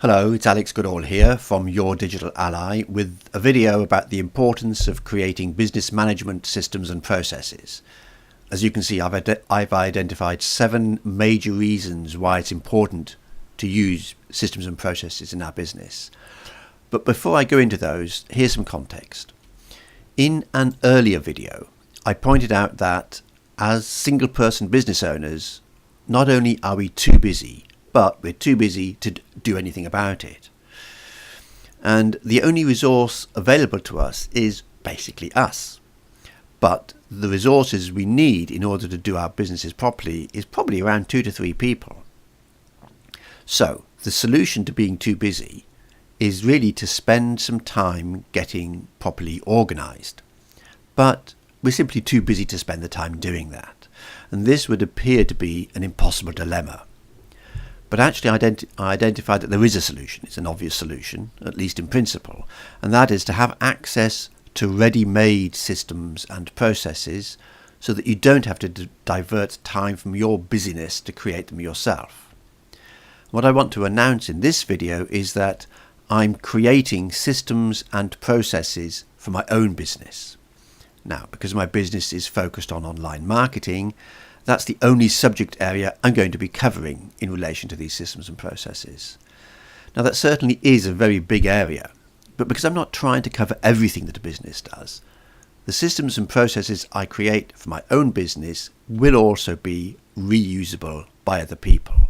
Hello, it's Alex Goodall here from Your Digital Ally with a video about the importance of creating business management systems and processes. As you can see, I've identified 7 major reasons why it's important to use systems and processes in our business. But before I go into those, here's some context. In an earlier video, I pointed out that as single-person business owners, not only are we too busy, but we're too busy to do anything about it. And the only resource available to us is basically us. But the resources we need in order to do our businesses properly is probably around 2 to 3 people. So the solution to being too busy is really to spend some time getting properly organized. But we're simply too busy to spend the time doing that. And this would appear to be an impossible dilemma. But actually I identified that there is a solution. It's an obvious solution, at least in principle, and that is to have access to ready-made systems and processes so that you don't have to divert time from your busyness to create them yourself. What I want to announce in this video is that I'm creating systems and processes for my own business. Now, because my business is focused on online marketing, that's the only subject area I'm going to be covering in relation to these systems and processes. Now, that certainly is a very big area, but because I'm not trying to cover everything that a business does, the systems and processes I create for my own business will also be reusable by other people.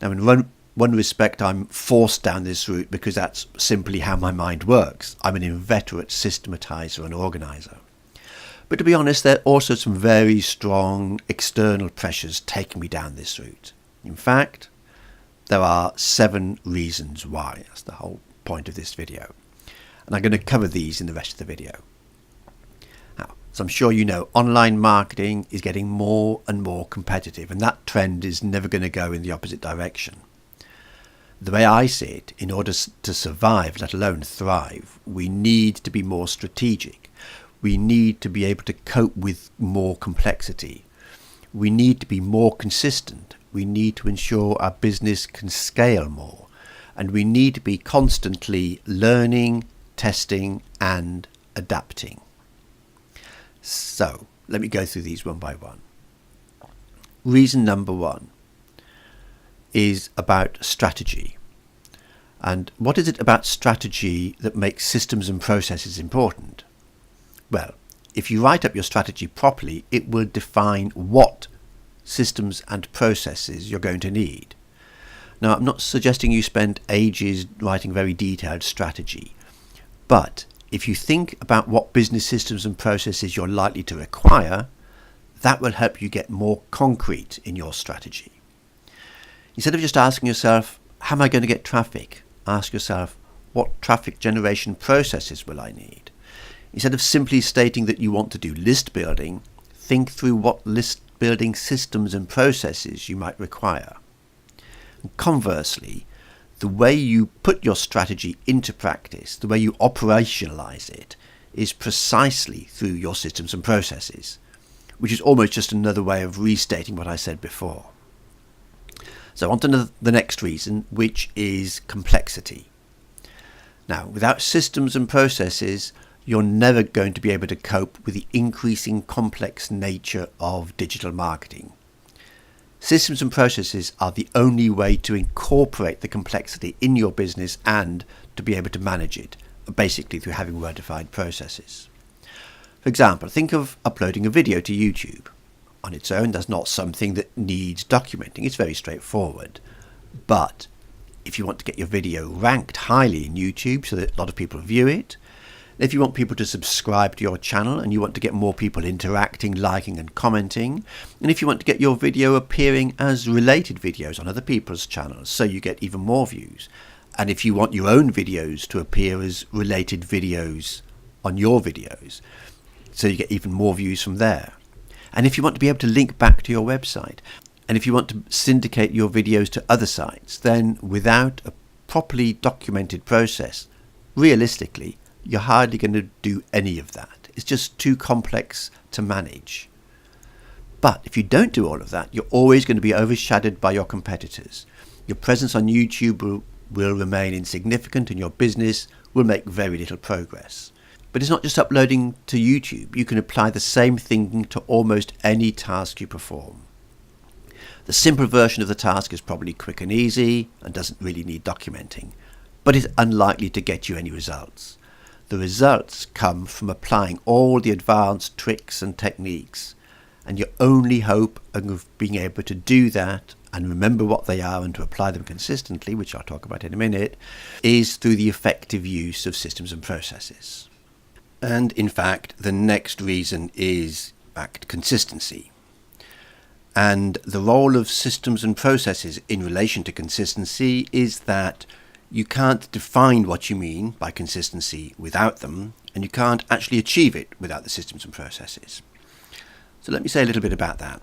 Now, in one respect, I'm forced down this route because that's simply how my mind works. I'm an inveterate systematizer and organizer. But to be honest, there are also some very strong external pressures taking me down this route. In fact, there are 7 reasons why. That's the whole point of this video. And I'm going to cover these in the rest of the video. Now, as I'm sure you know, online marketing is getting more and more competitive, and that trend is never going to go in the opposite direction. The way I see it, in order to survive, let alone thrive, we need to be more strategic. We need to be able to cope with more complexity. We need to be more consistent. We need to ensure our business can scale more. And we need to be constantly learning, testing, and adapting. So, let me go through these one by one. Reason number 1 is about strategy. And what is it about strategy that makes systems and processes important? Well, if you write up your strategy properly, it will define what systems and processes you're going to need. Now, I'm not suggesting you spend ages writing very detailed strategy, but if you think about what business systems and processes you're likely to require, that will help you get more concrete in your strategy. Instead of just asking yourself, how am I going to get traffic? Ask yourself, what traffic generation processes will I need? Instead of simply stating that you want to do list building, think through what list building systems and processes you might require. And conversely, the way you put your strategy into practice, the way you operationalize it, is precisely through your systems and processes, which is almost just another way of restating what I said before. So on to the next reason, which is complexity. Now, without systems and processes, you're never going to be able to cope with the increasing complex nature of digital marketing. Systems and processes are the only way to incorporate the complexity in your business and to be able to manage it, basically through having well-defined processes. For example, think of uploading a video to YouTube. On its own, that's not something that needs documenting. It's very straightforward. But if you want to get your video ranked highly in YouTube so that a lot of people view it, if you want people to subscribe to your channel and you want to get more people interacting, liking and commenting, and if you want to get your video appearing as related videos on other people's channels so you get even more views, and if you want your own videos to appear as related videos on your videos so you get even more views from there, and if you want to be able to link back to your website, and if you want to syndicate your videos to other sites, then without a properly documented process, realistically, you're hardly going to do any of that. It's just too complex to manage. But if you don't do all of that, you're always going to be overshadowed by your competitors. Your presence on YouTube will remain insignificant and your business will make very little progress. But it's not just uploading to YouTube. You can apply the same thinking to almost any task you perform. The simple version of the task is probably quick and easy and doesn't really need documenting, but is unlikely to get you any results. The results come from applying all the advanced tricks and techniques, and your only hope of being able to do that and remember what they are and to apply them consistently, which I'll talk about in a minute, is through the effective use of systems and processes. And in fact, the next reason is consistency. And the role of systems and processes in relation to consistency is that you can't define what you mean by consistency without them, and you can't actually achieve it without the systems and processes. So let me say a little bit about that.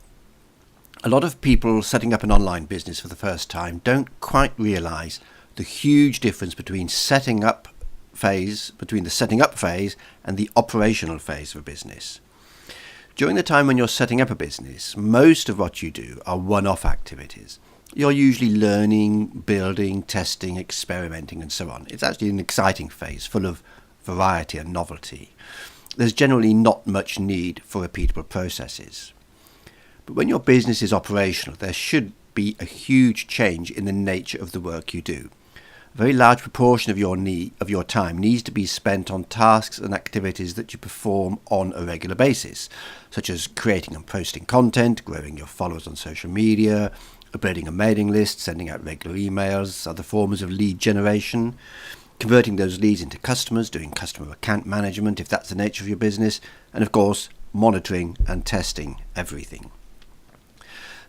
A lot of people setting up an online business for the first time don't quite realize the huge difference between the setting up phase and the operational phase of a business. During the time when you're setting up a business, most of what you do are one-off activities. You're usually learning, building, testing, experimenting, and so on. It's actually an exciting phase full of variety and novelty. There's generally not much need for repeatable processes. But when your business is operational, there should be a huge change in the nature of the work you do. A very large proportion of your time needs to be spent on tasks and activities that you perform on a regular basis, such as creating and posting content, growing your followers on social media, building a mailing list, sending out regular emails, other forms of lead generation, converting those leads into customers, doing customer account management if that's the nature of your business, and of course, monitoring and testing everything.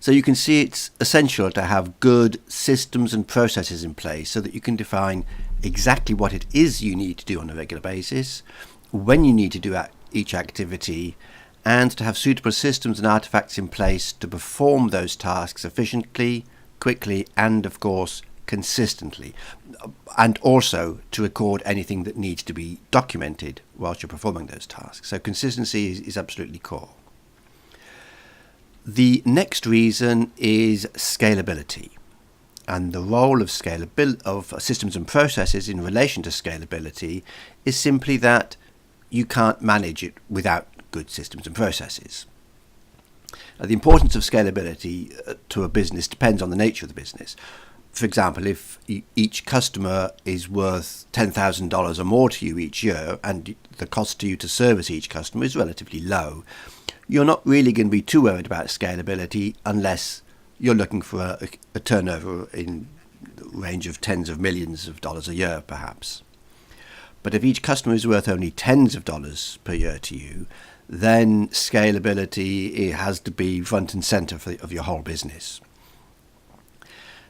So you can see it's essential to have good systems and processes in place so that you can define exactly what it is you need to do on a regular basis, when you need to do each activity, and to have suitable systems and artifacts in place to perform those tasks efficiently, quickly, and of course consistently, and also to record anything that needs to be documented whilst you're performing those tasks. So consistency is absolutely core. The next reason is scalability, and the role of systems and processes in relation to scalability is simply that you can't manage it without good systems and processes. The importance of scalability to a business depends on the nature of the business. For example, if each customer is worth $10,000 or more to you each year and the cost to you to service each customer is relatively low, you're not really going to be too worried about scalability unless you're looking for a turnover in the range of tens of millions of dollars a year, perhaps. But if each customer is worth only tens of dollars per year to you, then scalability has to be front and center of your whole business.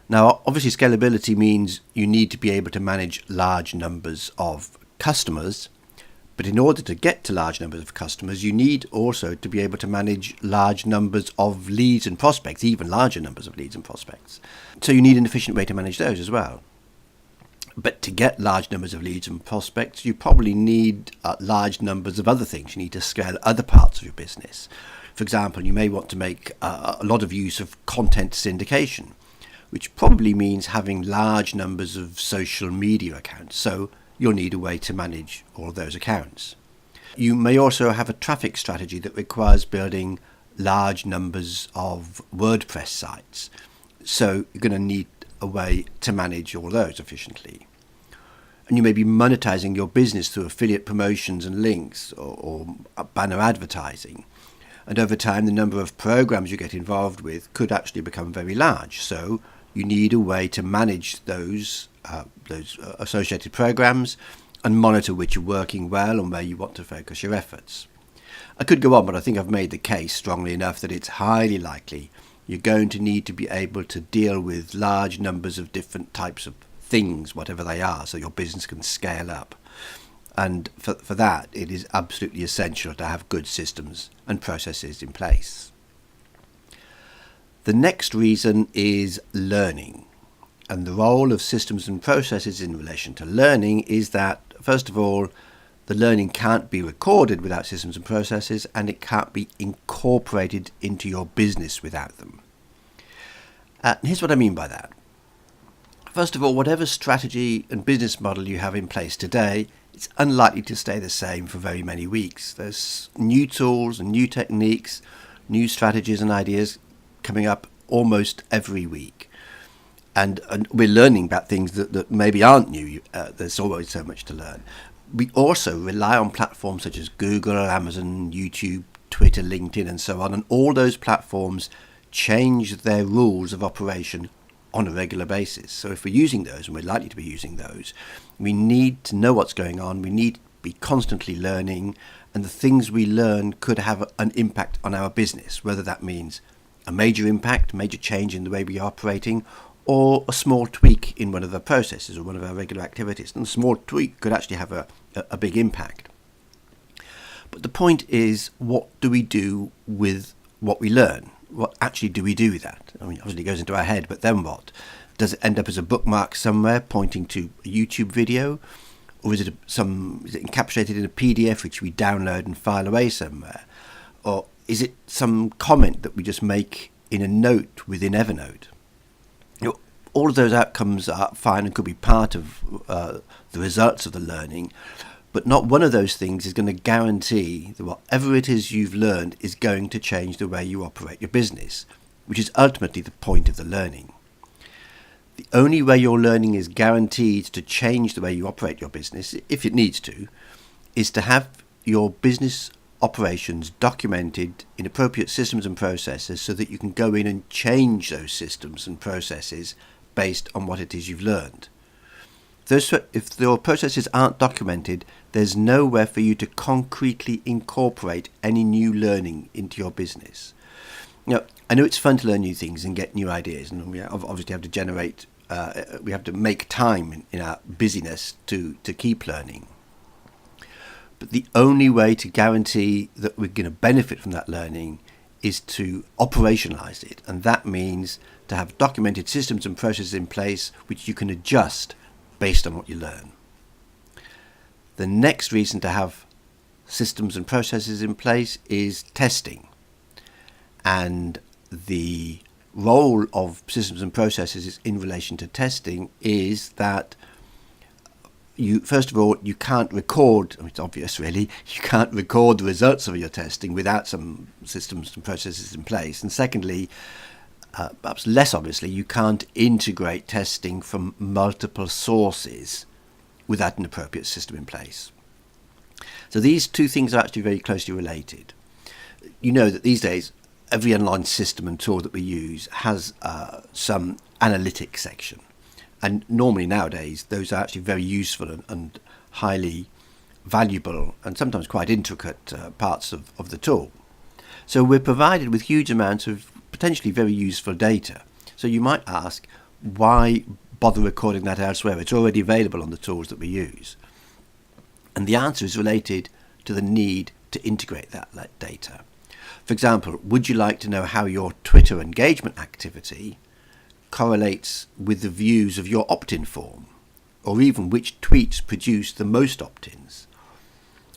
Now, obviously, scalability means you need to be able to manage large numbers of customers. But in order to get to large numbers of customers, you need also to be able to manage large numbers of leads and prospects, even larger numbers of leads and prospects. So you need an efficient way to manage those as well. But to get large numbers of leads and prospects, you probably need large numbers of other things. You need to scale other parts of your business. For example, you may want to make a lot of use of content syndication, which probably means having large numbers of social media accounts. So you'll need a way to manage all those accounts. You may also have a traffic strategy that requires building large numbers of WordPress sites. So you're going to need a way to manage all those efficiently. And you may be monetizing your business through affiliate promotions and links or banner advertising. And over time, the number of programs you get involved with could actually become very large. So you need a way to manage those associated programs and monitor which are working well and where you want to focus your efforts. I could go on, but I think I've made the case strongly enough that it's highly likely you're going to need to be able to deal with large numbers of different types of things, whatever they are, so your business can scale up. And for that, it is absolutely essential to have good systems and processes in place. The next reason is learning. And the role of systems and processes in relation to learning is that, first of all, the learning can't be recorded without systems and processes, and it can't be incorporated into your business without them. Here's what I mean by that. First of all, whatever strategy and business model you have in place today, it's unlikely to stay the same for very many weeks. There's new tools and new techniques, new strategies and ideas coming up almost every week. And we're learning about things that maybe aren't new. There's always so much to learn. We also rely on platforms such as Google, Amazon, YouTube, Twitter, LinkedIn, and so on. And all those platforms change their rules of operation on a regular basis. So if we're using those, and we're likely to be using those, we need to know what's going on. We need to be constantly learning, and the things we learn could have an impact on our business, whether that means a major impact, major change in the way we're operating, or a small tweak in one of our processes or one of our regular activities. And a small tweak could actually have a big impact. But the point is, what do we do with what we learn? What actually do we do with that? I mean, obviously it goes into our head, but then what? Does it end up as a bookmark somewhere pointing to a YouTube video? Or is it encapsulated in a PDF which we download and file away somewhere? Or is it some comment that we just make in a note within Evernote? You know, all of those outcomes are fine and could be part of the results of the learning, but not one of those things is going to guarantee that whatever it is you've learned is going to change the way you operate your business, which is ultimately the point of the learning. The only way your learning is guaranteed to change the way you operate your business, if it needs to, is to have your business operations documented in appropriate systems and processes so that you can go in and change those systems and processes based on what it is you've learned. If your processes aren't documented, there's nowhere for you to concretely incorporate any new learning into your business. Now, I know it's fun to learn new things and get new ideas, and we obviously have to generate, we have to make time in our busyness to keep learning. But the only way to guarantee that we're going to benefit from that learning is to operationalize it. And that means to have documented systems and processes in place which you can adjust based on what you learn. The next reason to have systems and processes in place is testing. And the role of systems and processes in relation to testing is that first of all, you can't record, it's obvious really, you can't record the results of your testing without some systems and processes in place. And secondly, perhaps less obviously, you can't integrate testing from multiple sources without an appropriate system in place. So these two things are actually very closely related. You know that these days, every online system and tool that we use has some analytics section. And normally nowadays, those are actually very useful and highly valuable and sometimes quite intricate parts of the tool. So we're provided with huge amounts of potentially very useful data. So you might ask, why bother recording that elsewhere? It's already available on the tools that we use. And the answer is related to the need to integrate that data. For example, would you like to know how your Twitter engagement activity correlates with the views of your opt-in form, or even which tweets produce the most opt-ins,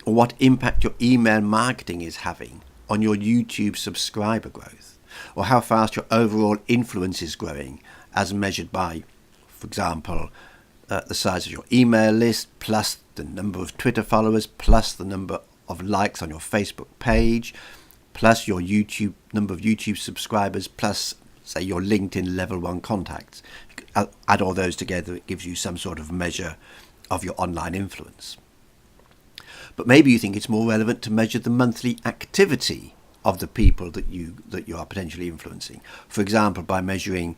or what impact your email marketing is having on your YouTube subscriber growth, or how fast your overall influence is growing as measured by, for example, the size of your email list plus the number of Twitter followers plus the number of likes on your Facebook page plus your number of YouTube subscribers plus, say, your LinkedIn level 1 contacts. Add all those together, it gives you some sort of measure of your online influence. But maybe you think it's more relevant to measure the monthly activity of the people that you are potentially influencing. For example, by measuring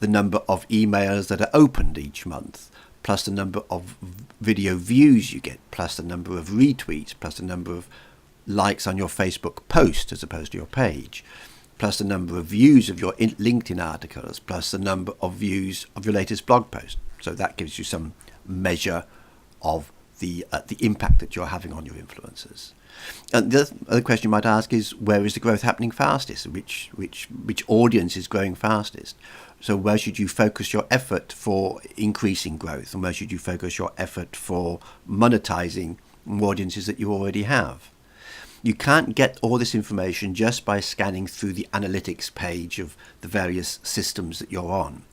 the number of emails that are opened each month, plus the number of video views you get, plus the number of retweets, plus the number of likes on your Facebook post as opposed to your page, plus the number of views of your LinkedIn articles, plus the number of views of your latest blog post. So that gives you some measure of the impact that you're having on your influencers. And the other question you might ask is, where is the growth happening fastest? Which audience is growing fastest? So where should you focus your effort for increasing growth, and where should you focus your effort for monetizing audiences that you already have? You can't get all this information just by scanning through the analytics page of the various systems that you're on.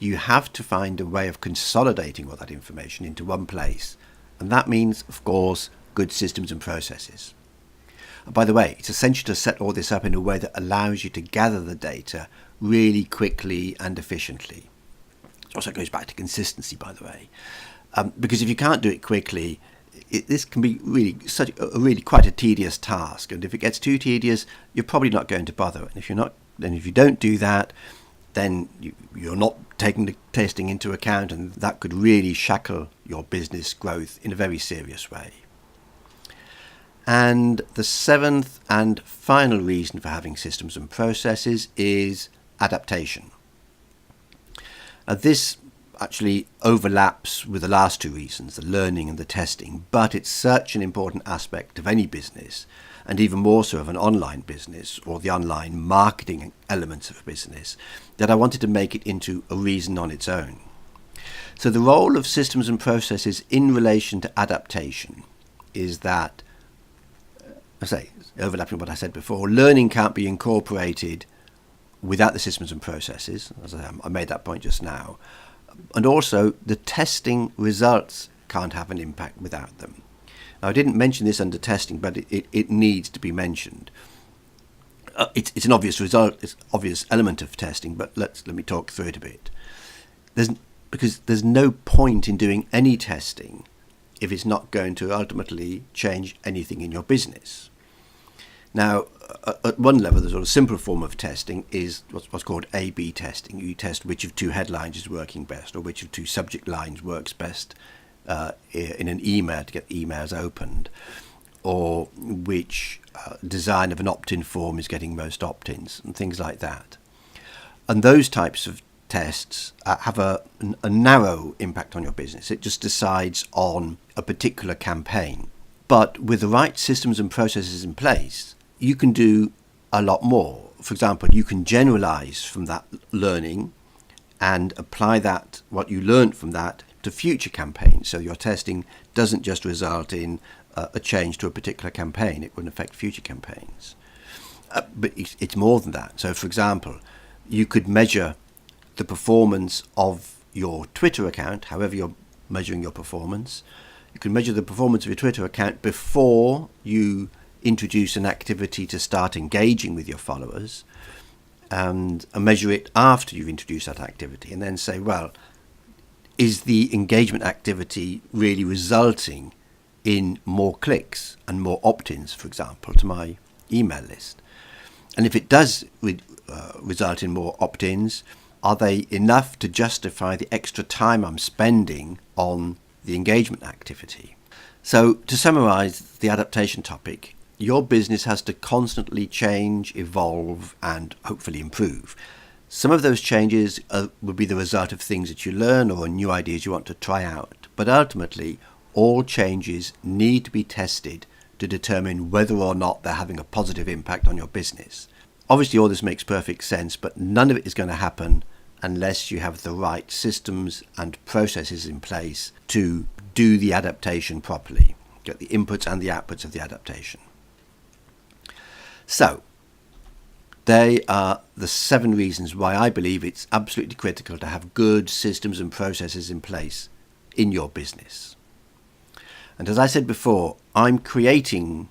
you have to find a way of consolidating all that information into one place. And that means, of course, good systems and processes. And by the way, it's essential to set all this up in a way that allows you to gather the data really quickly and efficiently. It also goes back to consistency, by the way, because if you can't do it quickly, this can be really quite a tedious task. And if it gets too tedious, you're probably not going to bother. And if you don't do that, then you're not taking the testing into account, and that could really shackle your business growth in a very serious way. And the seventh and final reason for having systems and processes is adaptation. This actually overlaps with the last two reasons, the learning and the testing, but it's such an important aspect of any business, and even more so of an online business or the online marketing elements of a business, that I wanted to make it into a reason on its own. So the role of systems and processes in relation to adaptation is that, overlapping what I said before, learning can't be incorporated without the systems and processes, as I made that point just now. And also, the testing results can't have an impact without them. Now, I didn't mention this under testing, but it needs to be mentioned. It's an obvious result, it's an obvious element of testing, but let me talk through it a bit. Because there's no point in doing any testing if it's not going to ultimately change anything in your business. Now, at one level, the sort of simple form of testing is what's called A/B testing. You test which of two headlines is working best, or which of two subject lines works best in an email to get emails opened, or which design of an opt-in form is getting most opt-ins, and things like that. And those types of tests have a narrow impact on your business. It just decides on a particular campaign. But with the right systems and processes in place, you can do a lot more. For example, you can generalize from that learning and apply that, what you learned from that, to future campaigns. So your testing doesn't just result in a change to a particular campaign, it would affect future campaigns. But it's more than that. So for example, you could measure the performance of your Twitter account, however you're measuring your performance. You can measure the performance of your Twitter account before you introduce an activity to start engaging with your followers, and measure it after you've introduced that activity, and then say, well, is the engagement activity really resulting in more clicks and more opt-ins, for example, to my email list? And if it does result in more opt-ins, are they enough to justify the extra time I'm spending on the engagement activity? So to summarize the adaptation topic, your business has to constantly change, evolve, and hopefully improve. Some of those changes will be the result of things that you learn or new ideas you want to try out. But ultimately, all changes need to be tested to determine whether or not they're having a positive impact on your business. Obviously, all this makes perfect sense, but none of it is going to happen unless you have the right systems and processes in place to do the adaptation properly, get the inputs and the outputs of the adaptation. So, they are the 7 reasons why I believe it's absolutely critical to have good systems and processes in place in your business. And as I said before, I'm creating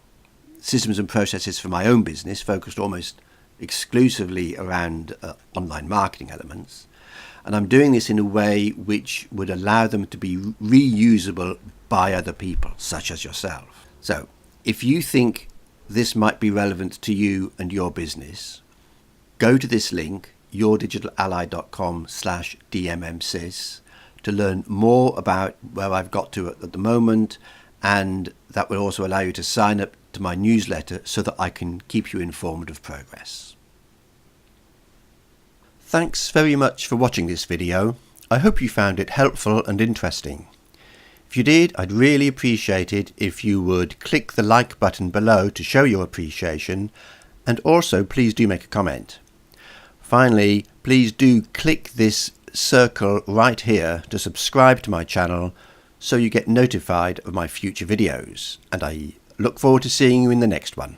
systems and processes for my own business, focused almost exclusively around online marketing elements. And I'm doing this in a way which would allow them to be reusable by other people, such as yourself. So, if you think this might be relevant to you and your business, go to this link, yourdigitalally.com/DMMSys, to learn more about where I've got to at the moment, and that will also allow you to sign up to my newsletter so that I can keep you informed of progress. Thanks very much for watching this video. I hope you found it helpful and interesting. If you did, I'd really appreciate it if you would click the like button below to show your appreciation, and also please do make a comment. Finally, please do click this circle right here to subscribe to my channel so you get notified of my future videos, and I look forward to seeing you in the next one.